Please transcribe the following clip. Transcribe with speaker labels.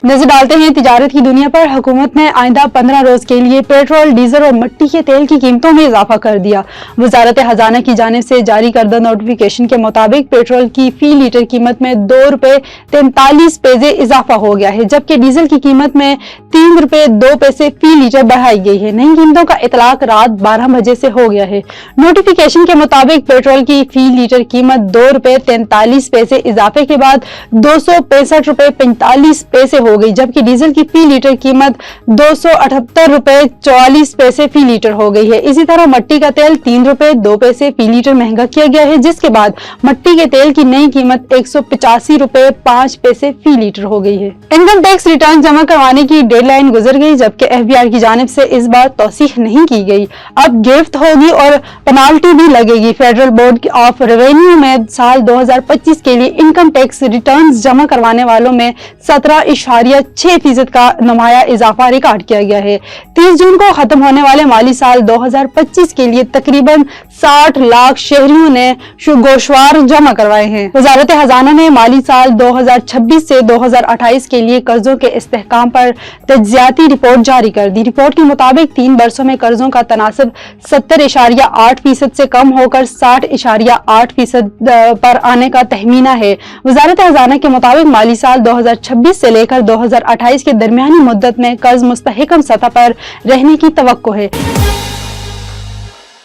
Speaker 1: नजर डालते हैं तिजारत की दुनिया पर। हुकूमत ने आइंदा 15 रोज के लिए पेट्रोल, डीजल और मिट्टी के तेल की कीमतों में इजाफा कर दिया। वजारत खजाना की जानिब से जारी करदा नोटिफिकेशन के मुताबिक पेट्रोल की फी लीटर कीमत में ₹2.43 इजाफा हो गया है, जबकि डीजल की कीमत में ₹3.02 फी लीटर बढ़ाई गई है। नई कीमतों का इतलाक रात 12 बजे से हो गया है। नोटिफिकेशन के मुताबिक पेट्रोल की फी लीटर कीमत ₹2.43 इजाफे के बाद ₹265.45 हो गई, जबकि डीजल की फी लीटर कीमत ₹278.44 फी लीटर हो गई है। इसी तरह मट्टी का तेल ₹3.02 फी लीटर महंगा किया गया है, जिसके बाद मट्टी के तेल की नई कीमत ₹185.05 फी लीटर हो गई है। इनकम टैक्स रिटर्न जमा करवाने की डेडलाइन गुजर गई, जबकि FBI की जानिब से इस बार तौसीख नहीं की गई। अब गिरफ्त होगी और पेनाल्टी भी लगेगी। फेडरल बोर्ड ऑफ रेवेन्यू में साल 2025 के लिए इनकम टैक्स रिटर्न जमा करवाने वालों में 17.6% का नुमाया इजाफा रिकॉर्ड किया गया है। 30 जून को खत्म होने वाले माली साल 2025 के लिए तकरीबन 60 लाख शहरियों ने गोशवार जमा करवाए हैं। वजारत खजाना ने माली साल 2026 से 2028 के लिए कर्जों के इस्तेहकाम पर तज्जियाती रिपोर्ट जारी कर दी। रिपोर्ट के मुताबिक 3 बरसों में कर्जों का तनासब 70.8% से कम होकर 60.8% पर आने का तहमीना है। वजारत खजाना के मुताबिक माली साल 2026 से लेकर 2028 के दरमियानी मुद्दत में कर्ज मुस्तहकम सतह पर रहने की तवक्को है।